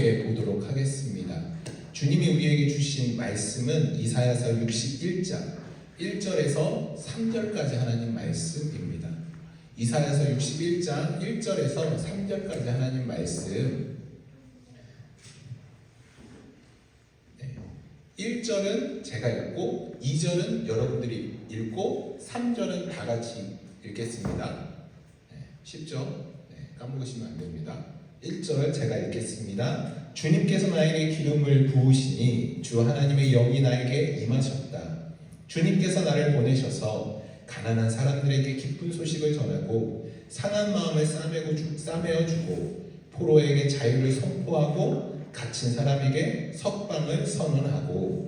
교독해 보도록 하겠습니다. 주님이 우리에게 주신 말씀은 이사야서 61장 1절에서 3절까지 하나님 말씀입니다. 이사야서 61장 1절에서 3절까지 하나님 말씀. 1절은 제가 읽고 2절은 여러분들이 읽고 3절은 다 같이 읽겠습니다. 쉽죠? 까먹으시면 안 됩니다. 1절 제가 읽겠습니다. 주님께서 나에게 기름을 부으시니 주 하나님의 영이 나에게 임하셨다. 주님께서 나를 보내셔서 가난한 사람들에게 기쁜 소식을 전하고 상한 마음을 싸매어 주고 포로에게 자유를 선포하고 갇힌 사람에게 석방을 선언하고.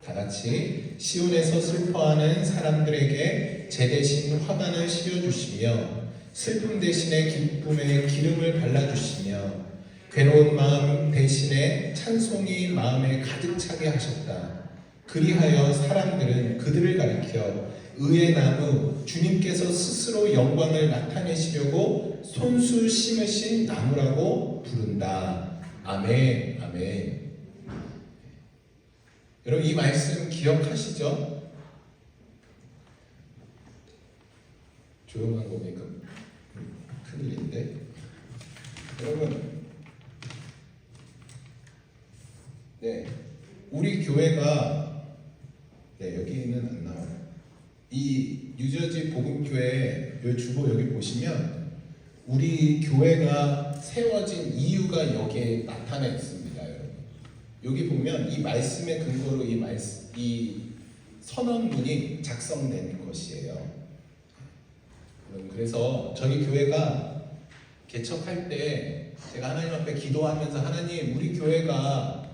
다같이 시온에서 슬퍼하는 사람들에게 제 대신 화관을 씌워주시며 슬픔 대신에 기쁨의 기름을 발라주시며 괴로운 마음 대신에 찬송이 마음에 가득 차게 하셨다. 그리하여 사람들은 그들을 가리켜 의의 나무 주님께서 스스로 영광을 나타내시려고 손수 심으신 나무라고 부른다. 아멘. 아멘. 여러분 이 말씀 기억하시죠? 조용한 거 보니까 큰일인데. 여러분, 우리 교회가 여기는 안 나와요. 이 뉴저지 복음교회 요 주보 여기 보시면 우리 교회가 세워진 이유가 여기에 나타나 있습니다. 여러분. 여기 보면 이 말씀의 근거로 이 선언문이 작성된 것이에요. 그래서 저희 교회가 개척할 때 제가 하나님 앞에 기도하면서 하나님 우리 교회가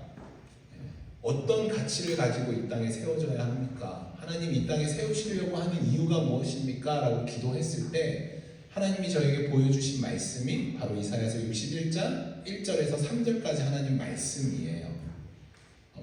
어떤 가치를 가지고 이 땅에 세워져야 합니까? 하나님 이 땅에 세우시려고 하는 이유가 무엇입니까? 라고 기도했을 때 하나님이 저에게 보여주신 말씀이 바로 이사야서 61장 1절에서 3절까지 하나님 말씀이에요.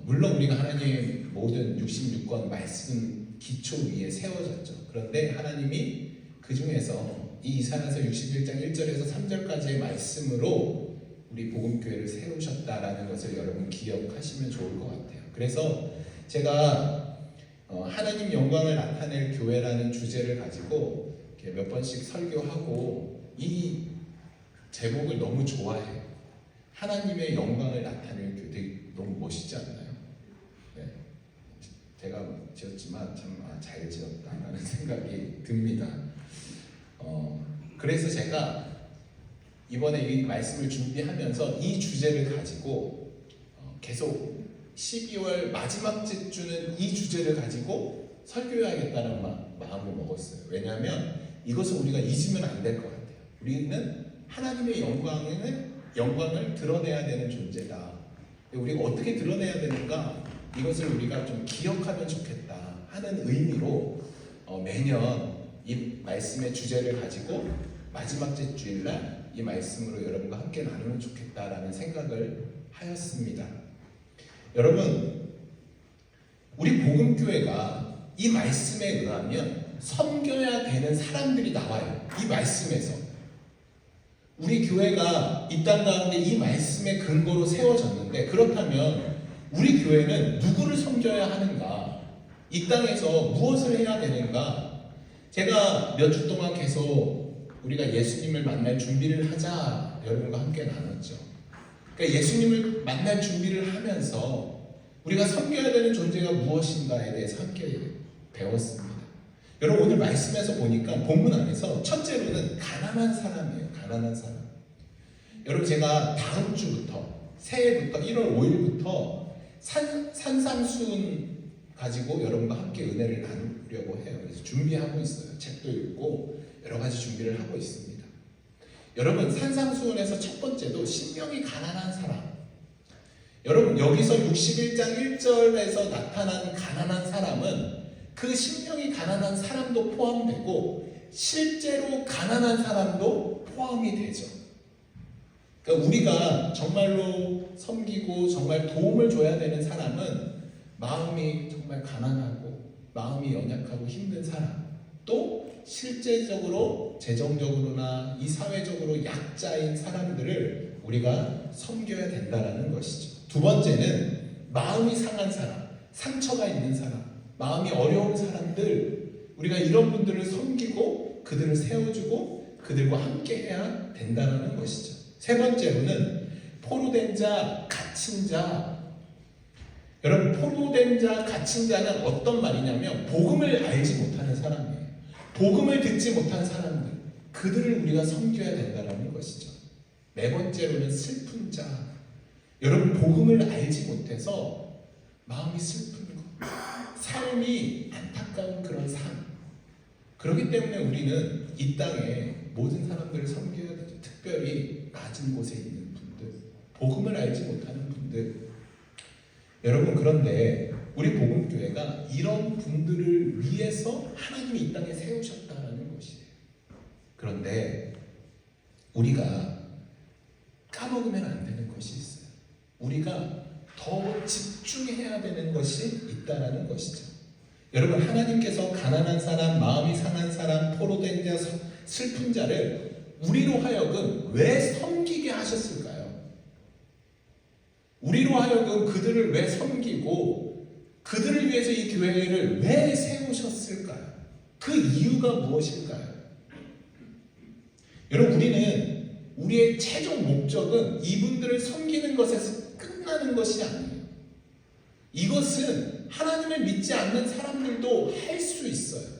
물론 우리가 하나님 모든 66권 말씀 기초 위에 세워졌죠. 그런데 하나님이 그 중에서 이 이사야서 61장 1절에서 3절까지의 말씀으로 우리 복음교회를 세우셨다라는 것을 여러분 기억하시면 좋을 것 같아요. 그래서 제가 하나님 영광을 나타낼 교회라는 주제를 가지고 몇 번씩 설교하고 이 제목을 너무 좋아해요. 하나님의 영광을 나타낼 교회. 되게 너무 멋있지 않나요? 제가 지었지만 참 잘 지었다라는 생각이 듭니다. 그래서 제가 이번에 이 말씀을 준비하면서 이 주제를 가지고 계속 12월 마지막 주는 이 주제를 가지고 설교해야겠다는 마음을 먹었어요. 왜냐하면 이것을 우리가 잊으면 안 될 것 같아요. 우리는 하나님의 영광을 드러내야 되는 존재다. 우리가 어떻게 드러내야 되는가? 이것을 우리가 좀 기억하면 좋겠다 하는 의미로 매년 이 말씀의 주제를 가지고 마지막 주일날 이 말씀으로 여러분과 함께 나누면 좋겠다라는 생각을 하였습니다. 여러분, 우리 복음교회가 이 말씀에 의하면 섬겨야 되는 사람들이 나와요. 이 말씀에서 우리 교회가 이 땅 가운데 이 말씀의 근거로 세워졌는데, 그렇다면 우리 교회는 누구를 섬겨야 하는가? 이 땅에서 무엇을 해야 되는가? 제가 몇 주 동안 계속 우리가 예수님을 만날 준비를 하자 여러분과 함께 나눴죠. 그러니까 예수님을 만날 준비를 하면서 우리가 섬겨야 되는 존재가 무엇인가에 대해서 함께 배웠습니다. 여러분 오늘 말씀에서 보니까 본문 안에서 첫째로는 가난한 사람이에요. 가난한 사람. 여러분 제가 다음 주부터 새해부터 1월 5일부터 산상수훈 가지고 여러분과 함께 은혜를 나누려고 해요. 그래서 준비하고 있어요. 책도 읽고 여러 가지 준비를 하고 있습니다. 여러분 산상수훈에서 첫 번째도 신명이 가난한 사람. 여러분 여기서 61장 1절에서 나타난 가난한 사람은 그 신명이 가난한 사람도 포함되고 실제로 가난한 사람도 포함이 되죠. 그러니까 우리가 정말로 섬기고 정말 도움을 줘야 되는 사람은 마음이 정말 가난하고 마음이 연약하고 힘든 사람, 또 실제적으로 재정적으로나 이 사회적으로 약자인 사람들을 우리가 섬겨야 된다는 것이죠. 두 번째는 마음이 상한 사람, 상처가 있는 사람, 마음이 어려운 사람들, 우리가 이런 분들을 섬기고 그들을 세워주고 그들과 함께 해야 된다는 것이죠. 세 번째로는 포로된 자, 갇힌 자. 여러분, 포로된 자, 갇힌 자는 어떤 말이냐면 복음을 알지 못하는 사람이에요. 복음을 듣지 못한 사람들, 그들을 우리가 섬겨야 된다는 것이죠. 네 번째로는 슬픈 자. 여러분, 복음을 알지 못해서 마음이 슬픈 것, 삶이 안타까운 그런 삶. 그렇기 때문에 우리는 이 땅에 모든 사람들을 섬겨야 되죠. 특별히 낮은 곳에 있는 분들, 복음을 알지 못하는 분들. 여러분, 그런데 우리 복음교회가 이런 분들을 위해서 하나님이 이 땅에 세우셨다는 것이에요. 그런데 우리가 까먹으면 안 되는 것이 있어요. 우리가 더 집중해야 되는 것이 있다는 것이죠. 여러분, 하나님께서 가난한 사람, 마음이 상한 사람, 포로된 자, 슬픈 자를 우리로 하여금 왜 섬기게 하셨을까요? 우리로 하여금 그들을 왜 섬기고 그들을 위해서 이 교회를 왜 세우셨을까요? 그 이유가 무엇일까요? 여러분, 우리는 우리의 최종 목적은 이분들을 섬기는 것에서 끝나는 것이 아니에요. 이것은 하나님을 믿지 않는 사람들도 할 수 있어요.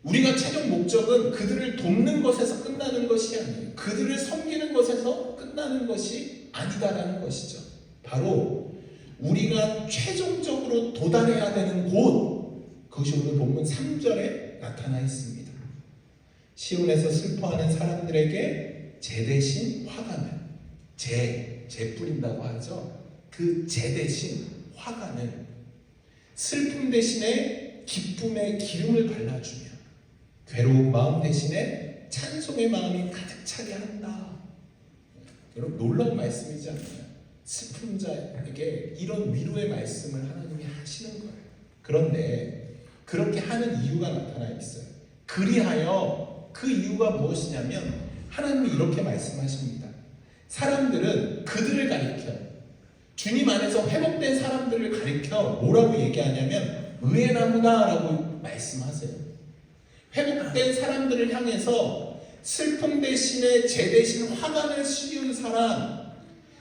우리가 최종 목적은 그들을 돕는 것에서 끝나는 것이 아니에요. 그들을 섬기는 것에서 끝나는 것이 아니다라는 것이죠. 바로 우리가 최종적으로 도달해야 되는 곳, 그것이 오늘 본문 3절에 나타나 있습니다. 시온에서 슬퍼하는 사람들에게 재 대신 화관을, 재 뿌린다고 하죠. 그 재 대신 화관을, 슬픔 대신에 기쁨의 기름을 발라주며 괴로운 마음 대신에 찬송의 마음이 가득 차게 한다. 여러분, 놀라운 말씀이지 않나요? 슬픈 자에게 이런 위로의 말씀을 하나님이 하시는 거예요. 그런데 그렇게 하는 이유가 나타나 있어요. 그리하여 그 이유가 무엇이냐면 하나님이 이렇게 말씀하십니다. 사람들은 그들을 가리켜, 주님 안에서 회복된 사람들을 가리켜 뭐라고 얘기하냐면 의의 나무다라고 말씀하세요. 회복된 사람들을 향해서 슬픔 대신에 재 대신 화관을 씌운 사람,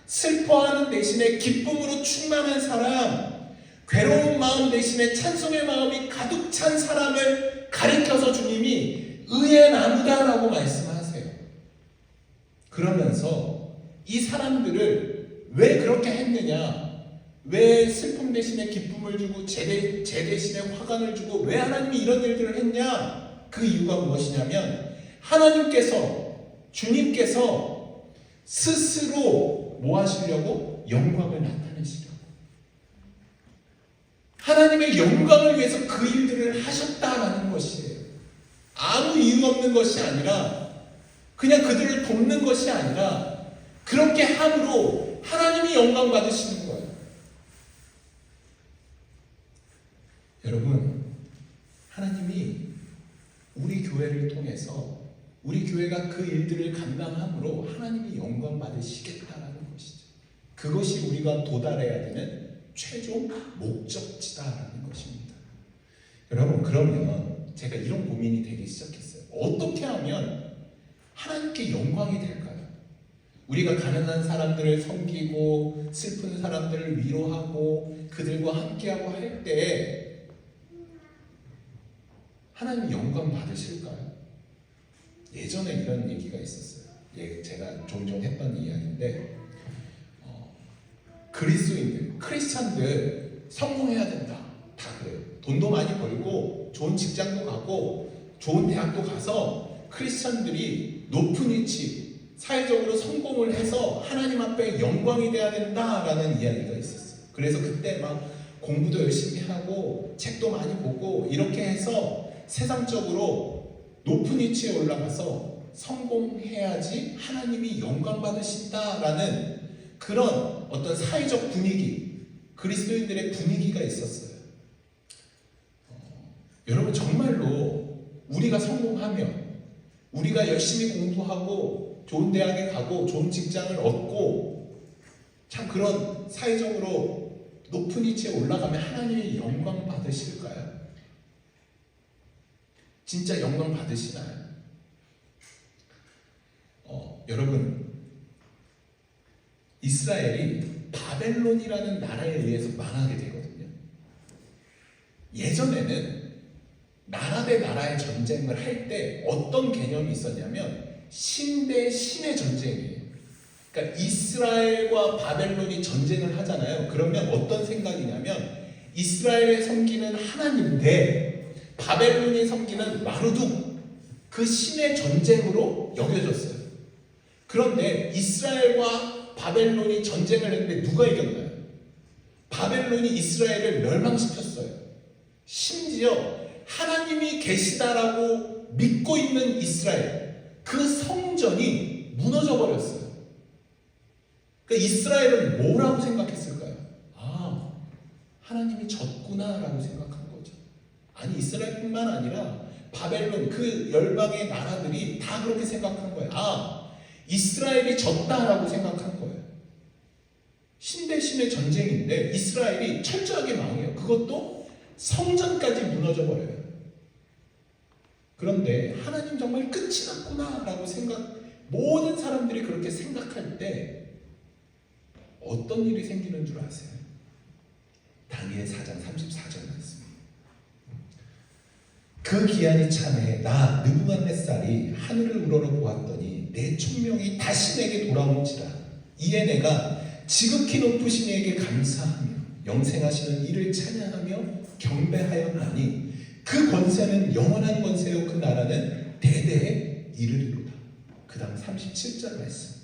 슬퍼하는 대신에 기쁨으로 충만한 사람, 괴로운 마음 대신에 찬송의 마음이 가득 찬 사람을 가리켜서 주님이 의의 나무다라고 말씀하세요. 그러면서 이 사람들을 왜 그렇게 했느냐, 왜 슬픔 대신에 기쁨을 주고 재 대신에 화관을 주고 왜 하나님이 이런 일들을 했냐, 그 이유가 무엇이냐면 하나님께서, 주님께서 스스로 뭐 하시려고? 영광을 나타내시려고, 하나님의 영광을 위해서 그 일들을 하셨다라는 것이에요. 아무 이유 없는 것이 아니라, 그냥 그들을 돕는 것이 아니라 그렇게 함으로 하나님이 영광 받으시는 거예요. 여러분, 하나님이 우리 교회를 통해서 우리 교회가 그 일들을 감당함으로 하나님이 영광 받으시겠다라는 것이죠. 그것이 우리가 도달해야 되는 최종 목적지다라는 것입니다. 여러분, 그러면 제가 이런 고민이 되기 시작했어요. 어떻게 하면 하나님께 영광이 될까요? 우리가 가난한 사람들을 섬기고 슬픈 사람들을 위로하고 그들과 함께하고 할 때 하나님 영광 받으실까요? 예전에 이런 얘기가 있었어요. 제가 종종 했던 이야기인데, 그리스도인들, 크리스찬들 성공해야 된다. 다 그래요. 돈도 많이 벌고 좋은 직장도 가고 좋은 대학도 가서 크리스찬들이 높은 위치, 사회적으로 성공을 해서 하나님 앞에 영광이 돼야 된다라는 이야기가 있었어요. 그래서 그때 막 공부도 열심히 하고 책도 많이 보고 이렇게 해서 세상적으로 높은 위치에 올라가서 성공해야지 하나님이 영광 받으신다라는 그런 어떤 사회적 분위기, 그리스도인들의 분위기가 있었어요. 여러분, 정말로 우리가 성공하면, 우리가 열심히 공부하고 좋은 대학에 가고 좋은 직장을 얻고 참 그런 사회적으로 높은 위치에 올라가면 하나님의 영광 받으실까요? 진짜 영광 받으시나요? 여러분, 이스라엘이 바벨론이라는 나라에 의해서 망하게 되거든요. 예전에는 나라 대 나라의 전쟁을 할 때 어떤 개념이 있었냐면 신 대 신의 전쟁이에요. 그러니까 이스라엘과 바벨론이 전쟁을 하잖아요. 그러면 어떤 생각이냐면 이스라엘의 섬기는 하나님 대 바벨론이 섬기는 마르둑, 그 신의 전쟁으로 여겨졌어요. 그런데 이스라엘과 바벨론이 전쟁을 했는데 누가 이겼나요? 바벨론이 이스라엘을 멸망시켰어요. 심지어 하나님이 계시다라고 믿고 있는 이스라엘, 그 성전이 무너져 버렸어요. 그러니까 이스라엘은 뭐라고 생각했을까요? 아, 하나님이 졌구나라고 생각한 거죠. 아니, 이스라엘뿐만 아니라 바벨론, 그 열방의 나라들이 다 그렇게 생각한 거예요. 아, 이스라엘이 졌다라고 생각한 거예요. 신 대 신의 전쟁인데 이스라엘이 철저하게 망해요. 그것도 성전까지 무너져 버려요. 그런데 하나님 정말 끝이 났구나라고 모든 사람들이 그렇게 생각할 때 어떤 일이 생기는 줄 아세요? 다니엘 4장 34절 말씀. 그 기한이 참에 나 느부갓네살이 하늘을 우러러 보았더니 내 총명이 다시 내게 돌아온지라. 이에 내가 지극히 높으신 이에게 감사하며 영생하시는 이를 찬양하며 경배하였나니 그 권세는 영원한 권세요 그 나라는 대대에 이르리로다. 그 다음 37절 말씀.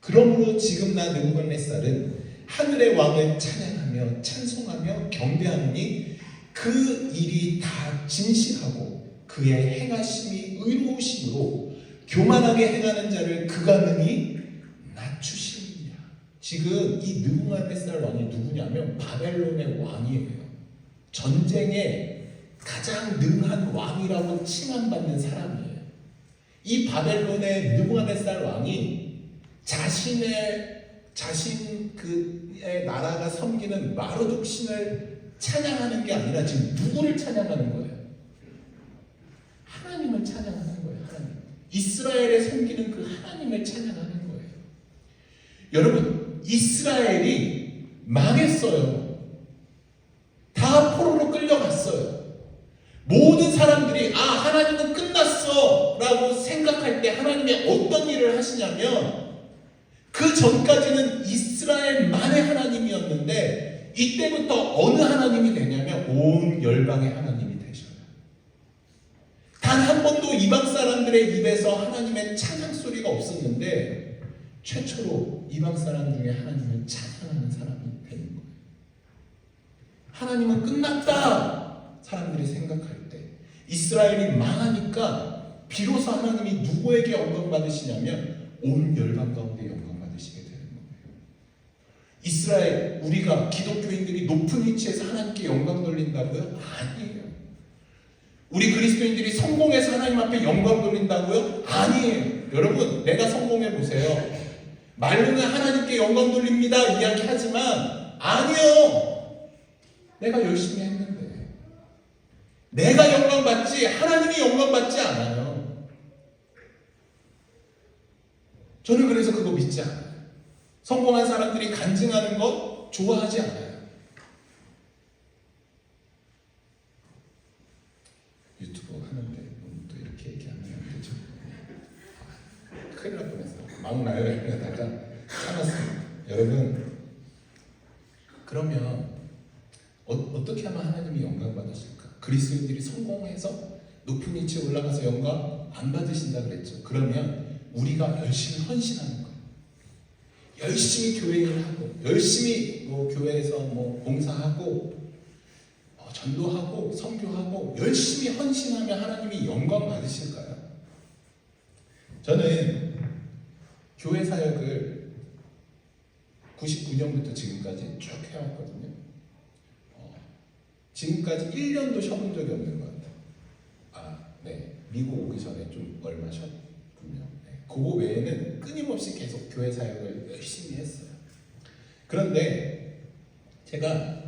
그러므로 지금 나 느부갓네살은 하늘의 왕을 찬양하며 찬송하며 경배하노니 그 일이 다 진실하고 그의 행하심이 의로우심으로 교만하게 행하는 자를 그가 능히 낮추시느냐. 지금 이 느부갓네살 왕이 누구냐면 바벨론의 왕이에요. 전쟁에 가장 능한 왕이라고 칭함받는 사람이에요. 이 바벨론의 느부갓네살 왕이 자신 그의 나라가 섬기는 마르둑 신을 찬양하는 게 아니라 지금 누구를 찬양하는 거예요? 하나님을 찬양하는 거예요. 하나님. 이스라엘에 섬기는 그 하나님을 찬양하는 거예요. 여러분, 이스라엘이 망했어요. 다 포로로 끌려갔어요. 모든 사람들이 하나님은 끝났어 라고 생각할 때 하나님이 어떤 일을 하시냐면 그 전까지는 이스라엘만의 하나님이었는데 이때부터 어느 하나님이 되냐면 온 열방의 하나님이 되셔요. 단 한 번도 이방 사람들의 입에서 하나님의 찬양 소리가 없었는데 최초로 이방 사람 중에 하나님을 찬양하는 사람이 되는 거예요. 하나님은 끝났다 사람들이 생각할 때 이스라엘이 망하니까 비로소 하나님이 누구에게 영광 받으시냐면 온 열방 가운데 영광 받으시게 되는 거예요. 이스라엘, 우리가 기독교인들이 높은 위치에서 하나님께 영광 돌린다고요? 아니에요. 우리 그리스도인들이 성공해서 하나님 앞에 영광 돌린다고요? 아니에요. 여러분, 내가 성공해 보세요. 말로는 하나님께 영광 돌립니다 이야기하지만 아니요. 내가 열심히 했는데 내가 영광 받지 하나님이 영광 받지 않아요. 저는 그래서 그거 믿지 않아요. 성공한 사람들이 간증하는 거 좋아하지 않아요. 유튜브 하는데 또 이렇게 얘기하면 안 되죠. 큰일 날 뻔했어요. 막 나요 이러다가 참았습니다. 여러분, 그러면 어떻게 하면 하나님이 영광 받으실까? 그리스도인들이 성공해서 높은 위치에 올라가서 영광 안 받으신다 그랬죠. 그러면 우리가 열심히 헌신하는 거예요. 열심히 교회 일하고 열심히 교회에서 봉사하고 전도하고 선교하고 열심히 헌신하면 하나님이 영광 받으실까요? 저는 교회 사역을 99년부터 지금까지 쭉 해왔거든요. 지금까지 1년도 쉬어본 적이 없는 것 같아요. 미국 오기 전에 좀 얼마 쉬었군요. 네. 그거 외에는 끊임없이 계속 교회 사역을 열심히 했어요. 그런데 제가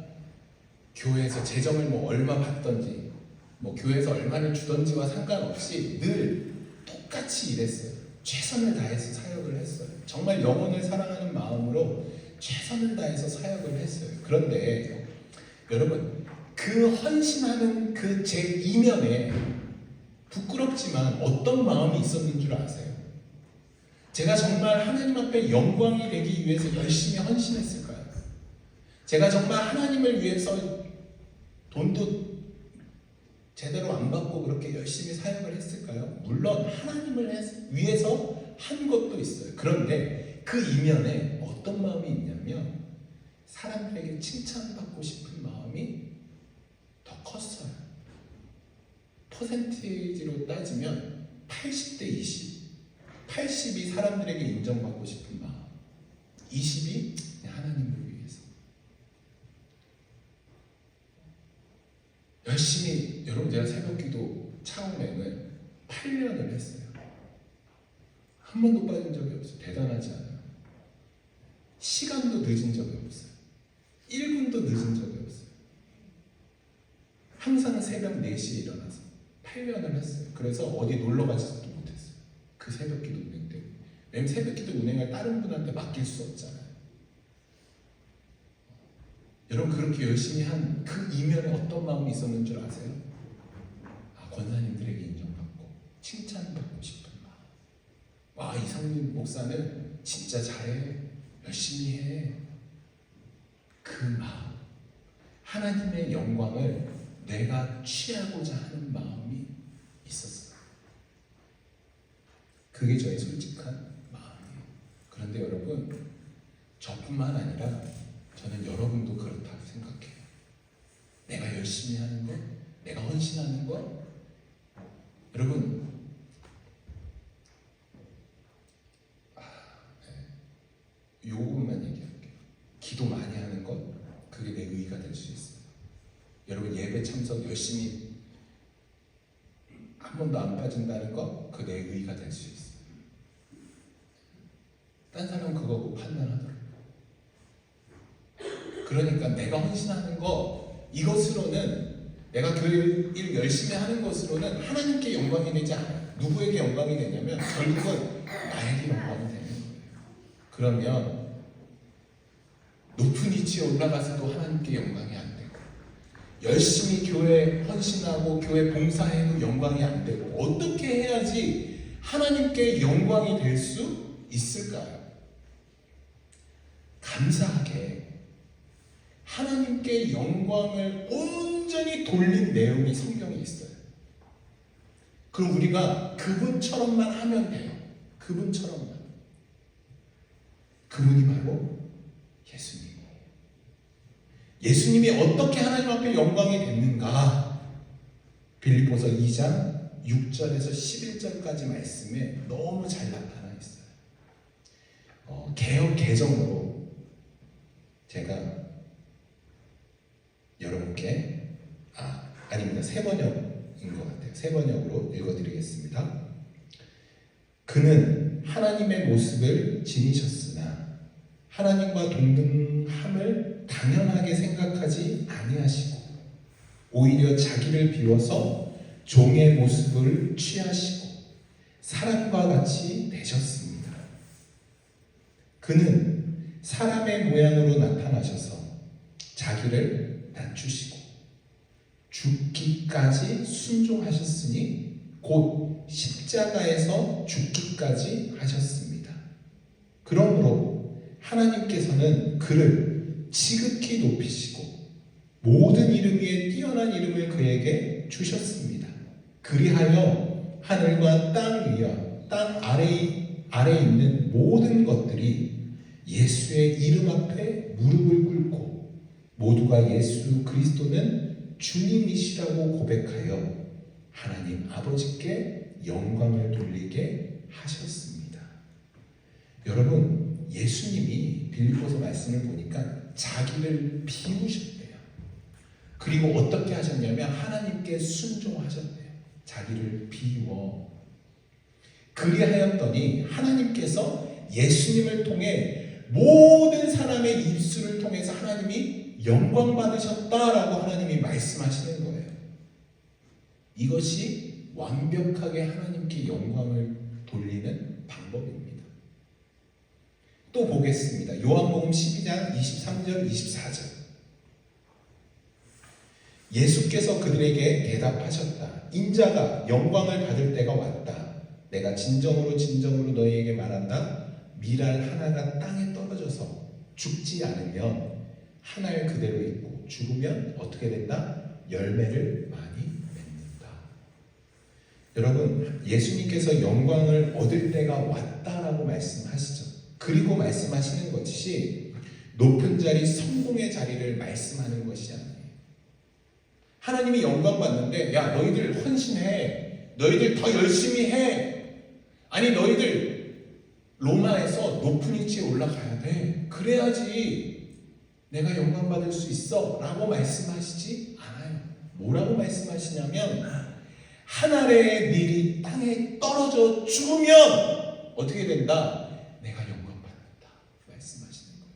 교회에서 재정을 뭐 얼마 받던지 뭐 교회에서 얼마를 주던지와 상관없이 늘 똑같이 일했어요. 최선을 다해서 사역을 했어요. 정말 영혼을 사랑하는 마음으로 최선을 다해서 사역을 했어요. 그런데 여러분, 그 헌신하는 그 제 이면에 부끄럽지만 어떤 마음이 있었는 줄 아세요? 제가 정말 하나님 앞에 영광이 되기 위해서 열심히 헌신했을까요? 제가 정말 하나님을 위해서 돈도 제대로 안 받고 그렇게 열심히 사역을 했을까요? 물론 하나님을 위해서 한 것도 있어요. 그런데 그 이면에 어떤 마음이 있냐면 사람들에게 칭찬받고 싶은 마음이 더 컸어요. 퍼센티지로 따지면 80대 20. 80이 사람들에게 인정받고 싶은 마음, 20이 하나님을 위해서. 열심히, 여러분 제가 새벽기도 차움에는 8년을 했어요. 한 번도 빠진 적이 없어요. 대단하지 않아요? 시간도 늦은 적이 없어요. 1분도 늦은 적이 없어요. 항상 새벽 4시에 일어나서 8년을 했어요. 그래서 어디 놀러 가지도 못했어요. 그 새벽기도 운행 때문에. 왜냐면 새벽기도 운행을 다른 분한테 맡길 수 없잖아요. 여러분, 그렇게 열심히 한 그 이면에 어떤 마음이 있었는 줄 아세요? 권사님들에게 인정받고 칭찬받고 싶은 마음. 이상민 목사는 진짜 잘해, 열심히 해. 그 마음, 하나님의 영광을 내가 취하고자 하는 마음이 있었어요. 그게 저의 솔직한 마음이에요. 그런데 여러분, 저뿐만 아니라 저는 여러분도 그렇다고 생각해요. 내가 열심히 하는 것, 내가 헌신하는 것, 여러분, 요 부분만 얘기할게요. 기도 많이 하는 것, 그게 내 의의가 될 수 있어요. 여러분, 예배 참석 열심히 한 번도 안 빠진다는 것, 그 내 의의가 될 수 있어요. 딴 사람 그거 판단하더라고요. 그러니까 내가 헌신하는 거, 이것으로는, 내가 교회 일 열심히 하는 것으로는 하나님께 영광이 되지 않아요. 누구에게 영광이 되냐면 결국은 나에게 영광이 되는 거예요. 그러면 높은 위치에 올라가서도 하나님께 영광이 안 되고, 열심히 교회 헌신하고 교회 봉사해도 영광이 안 되고, 어떻게 해야지 하나님께 영광이 될 수 있을까요? 감사하게 하나님께 영광을 온전히 돌린 내용이 성경에 있어요. 그럼 우리가 그분처럼만 하면 돼요. 그분처럼만. 그분이 바로 예수님이에요. 예수님이 어떻게 하나님 앞에 영광이 됐는가? 빌립보서 2장 6절에서 11절까지 말씀에 너무 잘 나타나 있어요. 개역 개정으로 제가 여러분께 아닙니다. 새 번역인 것 같아요. 새 번역으로 읽어드리겠습니다. 그는 하나님의 모습을 지니셨으나 하나님과 동등함을 당연하게 생각하지 아니하시고 오히려 자기를 비워서 종의 모습을 취하시고 사람과 같이 되셨습니다. 그는 사람의 모양으로 나타나셔서 자기를 낮추시고 죽기까지 순종하셨으니 곧 십자가에서 죽기까지 하셨습니다. 그러므로 하나님께서는 그를 지극히 높이시고 모든 이름 위에 뛰어난 이름을 그에게 주셨습니다. 그리하여 하늘과 땅 위와 땅 아래에 있는 모든 것들이 예수의 이름 앞에 무릎을 꿇고 모두가 예수 그리스도는 주님이시라고 고백하여 하나님 아버지께 영광을 돌리게 하셨습니다. 여러분, 예수님이 빌립보서 말씀을 보니까 자기를 비우셨대요. 그리고 어떻게 하셨냐면 하나님께 순종하셨대요. 자기를 비워. 그리하였더니 하나님께서 예수님을 통해 모든 사람의 입술을 통해서 하나님이 영광 받으셨다라고 하나님이 말씀하시는 거예요. 이것이 완벽하게 하나님께 영광을 돌리는 방법입니다. 또 보겠습니다. 요한복음 12장 23절 24절. 예수께서 그들에게 대답하셨다. 인자가 영광을 받을 때가 왔다. 내가 진정으로 진정으로 너희에게 말한다. 밀알 하나가 땅에 떨어져서 죽지 않으면 한 알 그대로 있고 죽으면 어떻게 된다? 열매를 많이 맺는다. 여러분, 예수님께서 영광을 얻을 때가 왔다라고 말씀하시죠. 그리고 말씀하시는 것이 높은 자리, 성공의 자리를 말씀하는 것이 아니에요. 하나님이 영광 받는데, 야, 너희들 헌신해. 너희들 더 열심히 해. 아니, 너희들 로마에서 높은 위치에 올라가야 돼. 그래야지 내가 영광 받을 수 있어. 라고 말씀하시지 않아요. 뭐라고 말씀하시냐면, 한 알의 밀이 땅에 떨어져 죽으면 어떻게 된다? 내가 영광 받는다. 말씀하시는 거예요.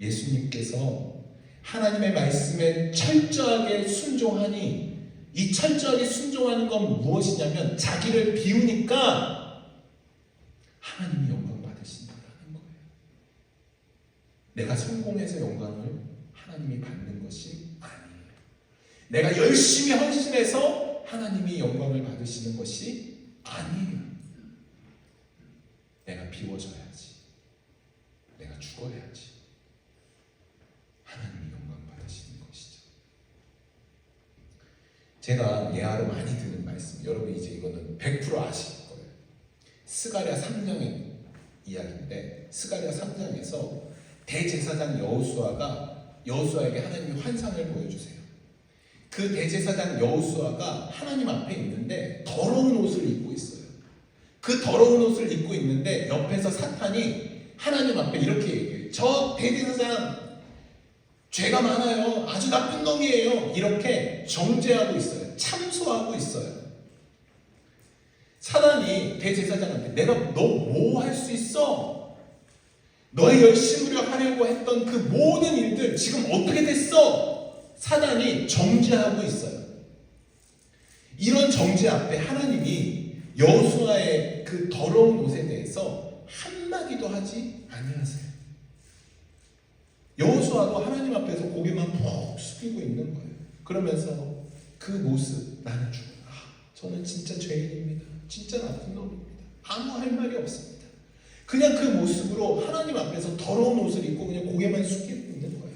예수님께서 하나님의 말씀에 철저하게 순종하니, 이 철저하게 순종하는 건 무엇이냐면 자기를 비우니까 하나님이 영광 받으신다는 거예요. 내가 성공해서 영광을 하나님이 받는 것이 아니에요. 내가 열심히 헌신해서 하나님이 영광을 받으시는 것이 아니에요. 내가 비워져야지. 내가 죽어야지. 하나님이 영광 받으시는 것이죠. 제가 예하로 많이 듣는 말씀, 여러분 이제 이거는 100% 아실 거예요. 스가랴 3장의 이야기인데, 스가랴 3장에서 대제사장 여호수아에게 하나님이 환상을 보여주세요. 그 대제사장 여호수아가 하나님 앞에 있는데 더러운 옷을 입고 있어요. 그 더러운 옷을 입고 있는데 옆에서 사탄이 하나님 앞에 이렇게 얘기해요. 저 대제사장 죄가 많아요. 아주 나쁜 놈이에요. 이렇게 정죄하고 있어요. 참소하고 있어요. 사단이 대제사장한테 내가 너 뭐 할 수 있어? 너의 열심으로 하려고 했던 그 모든 일들 지금 어떻게 됐어? 사단이 정죄하고 있어요. 이런 정죄 앞에 하나님이 여호수아의 그 더러운 옷에 대해서 한마디도 하지 아니하세요. 여호수아도 하나님 앞에서 고개만 푹 숙이고 있는 거예요. 그러면서 그 모습, 나는 저는 진짜 죄인입니다. 진짜 나쁜 놈입니다. 아무 할 말이 없습니다. 그냥 그 모습으로 하나님 앞에서 더러운 옷을 입고 그냥 고개만 숙이고 있는 거예요.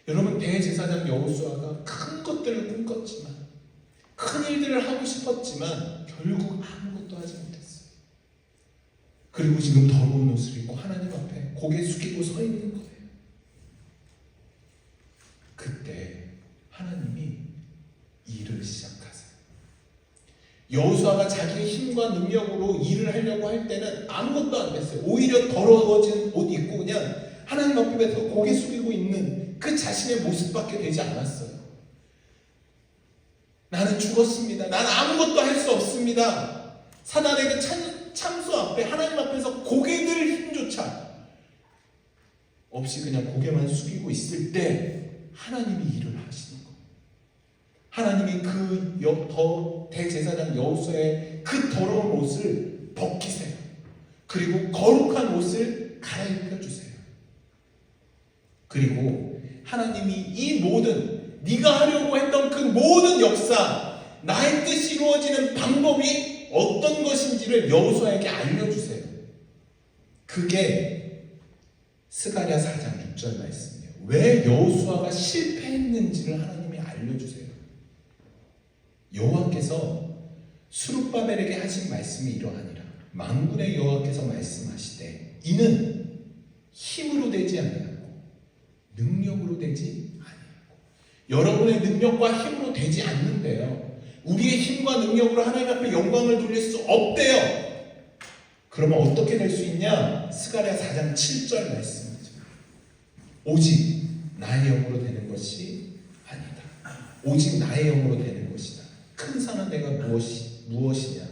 여러분, 대제사장 여호수아가 큰 것들을 꿈꿨지만, 큰 일들을 하고 싶었지만 결국 아무것도 하지 못했어요. 그리고 지금 더러운 옷을 입고 하나님 앞에 고개 숙이고 서 있는 거예요. 그때 하나님이 일을 시작하세요. 여호수아가 자기의 힘과 능력으로 일을 하려고 할 때는 아무것도 안 됐어요. 오히려 더러워진 옷 입고 그냥 하나님 앞에서 고개 숙이고 있는 그 자신의 모습밖에 되지 않았어요. 나는 죽었습니다. 난 아무것도 할 수 없습니다. 사단의 그 참소 앞에 하나님 앞에서 고개 들 힘조차 없이 그냥 고개만 숙이고 있을 때 하나님이 일을 하시는 거예요. 하나님이 그 대제사장 여호수아의 그 더러운 옷을 벗기세요. 그리고 거룩한 옷을 갈아입혀 주세요. 그리고 하나님이 이 모든 네가 하려고 했던 그 모든 역사, 나의 뜻이 이루어지는 방법이 어떤 것인지를 여호수아에게 알려주세요. 그게 스가랴 4장 6절 말씀이에요. 왜 여호수아가 실패했는지를 하나님이 알려주세요. 여호와께서 스룹바벨에게 하신 말씀이 이러하니라. 만군의 여호와께서 말씀하시되 이는 힘으로 되지 아니하고 능력으로 되지 아니하고. 여러분의 능력과 힘으로 되지 않는데요. 우리의 힘과 능력으로 하나님 앞에 영광을 돌릴 수 없대요. 그러면 어떻게 될 수 있냐? 스가랴 4장 7절 말씀이죠. 오직 나의 영으로 되는 것이 아니다. 오직 나의 영으로 되는 것이 큰 산은 내가 무엇이냐?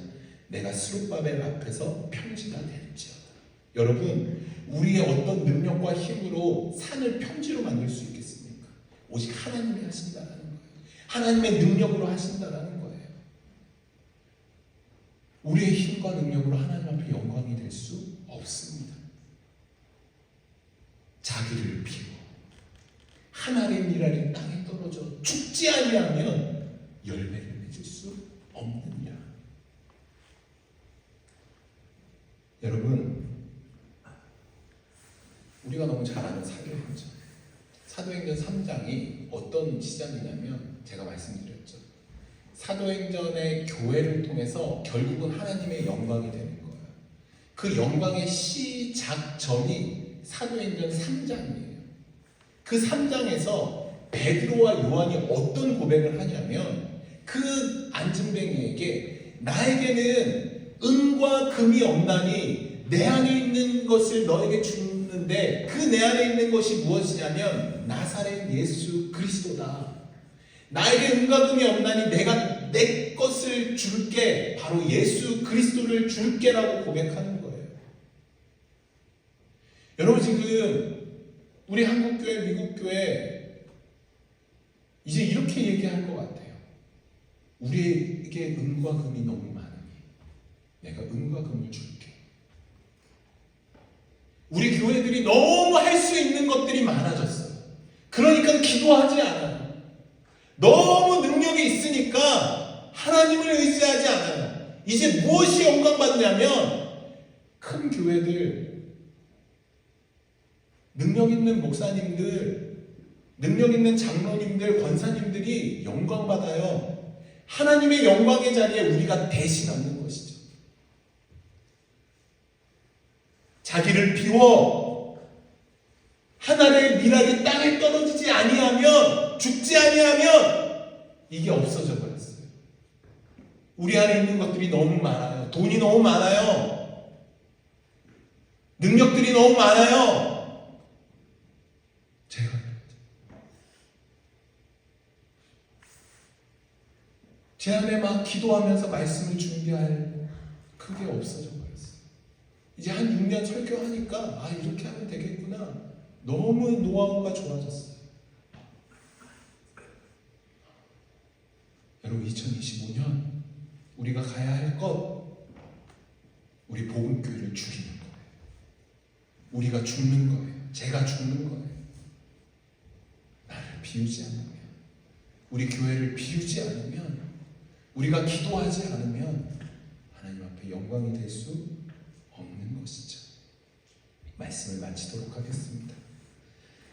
내가 스룹바벨 앞에서 평지가 될지어다. 여러분, 우리의 어떤 능력과 힘으로 산을 평지로 만들 수 있겠습니까? 오직 하나님이 하신다라는 거예요. 하나님의 능력으로 하신다라는 거예요. 우리의 힘과 능력으로 하나님 앞에 영광이 될 수 없습니다. 자기를 비워 한 알의 밀알이 땅에 떨어져 죽지 아니하면 열매를 맺을 수 없느니라. 여러분, 우리가 너무 잘 아는 사도행전 3장이 어떤 시작이냐면 제가 말씀드렸죠. 사도행전의 교회를 통해서 결국은 하나님의 영광이 되는 거예요. 그 영광의 시작점이 사도행전 3장이에요. 그 3장에서 베드로와 요한이 어떤 고백을 하냐면 그 안진뱅이에게 나에게는 은과 금이 없나니 내 안에 있는 것을 너에게 주는데 그 내 안에 있는 것이 무엇이냐면 나사렛 예수 그리스도다. 나에게 은과 금이 없나니 내가 내 것을 줄게, 바로 예수 그리스도를 줄게라고 고백하는 거예요. 여러분, 지금 우리 한국교회, 미국교회 이제 이렇게 얘기할 것 같아요. 우리에게 은과 금이 너무 많으니 내가 은과 금을 줄게. 우리 교회들이 너무 할 수 있는 것들이 많아졌어요. 그러니까 기도하지 않아요. 너무 능력이 있으니까 하나님을 의지하지 않아요. 이제 무엇이 영광받냐면 큰 교회들, 능력 있는 목사님들, 능력 있는 장로님들, 권사님들이 영광받아요. 하나님의 영광의 자리에 우리가 대신 앉는 것이죠. 자기를 비워 하나님의 밀알이 땅에 떨어지지 아니하면, 죽지 아니하면 이게 없어져 버렸어요. 우리 안에 있는 것들이 너무 많아요. 돈이 너무 많아요. 능력들이 너무 많아요. 제 안에 막 기도하면서 말씀을 준비할 그게 없어져 버렸어요. 이제 한 6년 설교하니까 이렇게 하면 되겠구나. 너무 노하우가 좋아졌어요. 여러분, 2025년 우리가 가야 할 것, 우리 복음교회를 죽이는 거예요. 우리가 죽는 거예요. 제가 죽는 거예요. 나를 비우지 않으면, 우리 교회를 비우지 않으면, 우리가 기도하지 않으면 하나님 앞에 영광이 될 수 없는 것이죠. 말씀을 마치도록 하겠습니다.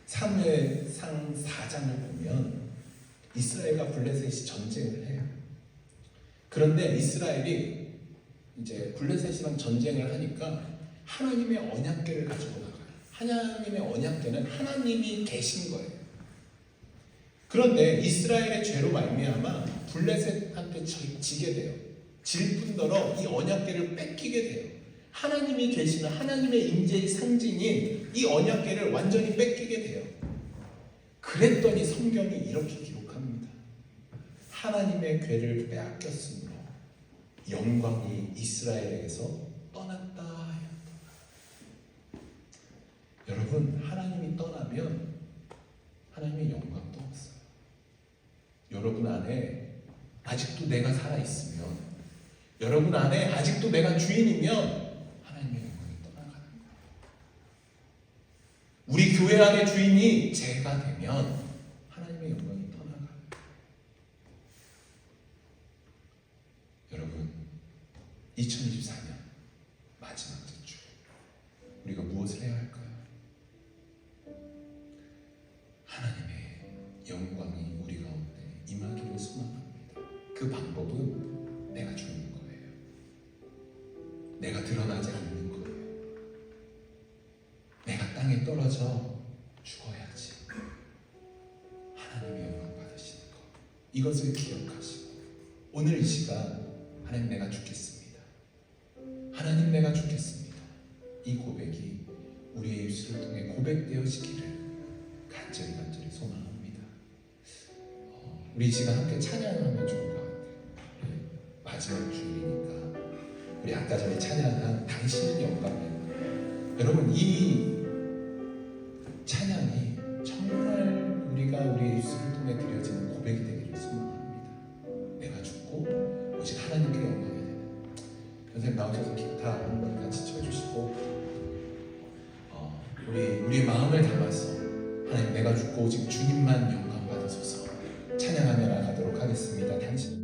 사무엘상 4장을 보면 이스라엘과 블레셋이 전쟁을 해요. 그런데 이스라엘이 이제 블레셋이랑 전쟁을 하니까 하나님의 언약궤를 가지고 나가요. 하나님의 언약궤는 하나님이 계신 거예요. 그런데 이스라엘의 죄로 말미암아 블레셋한테 지게 돼요. 질 뿐더러 이 언약궤를 뺏기게 돼요. 하나님이 계시는 하나님의 임재의 상징인 이 언약궤를 완전히 뺏기게 돼요. 그랬더니 성경이 이렇게 기록합니다. 하나님의 궤를 빼앗겼으므로 영광이 이스라엘에게서 떠났다 하였다. 여러분, 하나님이 떠나면 하나님의 영광도 없어요. 여러분 안에 아직도 내가 살아있으면, 여러분 안에 아직도 내가 주인이면 우리 교회 안의 주인이 제가 되면 하나님의 영광이 떠나가요. 여러분, 2024년 마지막 주 우리가 무엇을 해야 할까요? 하나님의 영광이 우리 가운데 임하기를 소망합니다. 그 방법은 내가 죽는 거예요. 내가 드러나지 않는 거예요. 내가 땅에 떨어져 죽어야지. 하나님의 영광 받으시는 것, 이것을 기억하시고 오늘 이 시간 하나님 내가 죽겠습니다. 하나님 내가 죽겠습니다. 이 고백이 우리의 입술을 통해 고백되어지기를 간절히 소망합니다. 우리 이 시간 함께 찬양하면 좋을 것 같아요. 마지막 주일이니까 우리 아까 전에 찬양한 당신은 영광이다. 여러분 이 찬양이 정말 우리가 우리의 입술을 통해 드려지는 고백이 되기를 소망합니다. 내가 죽고 오직 하나님께 영광이 되는. 선생님 나오셔서 기타 같이 쳐주시고 우리 마음을 담아서 하나님 내가 죽고 오직 주님만 영광 받으소서 찬양하며 나가도록 하겠습니다. 당신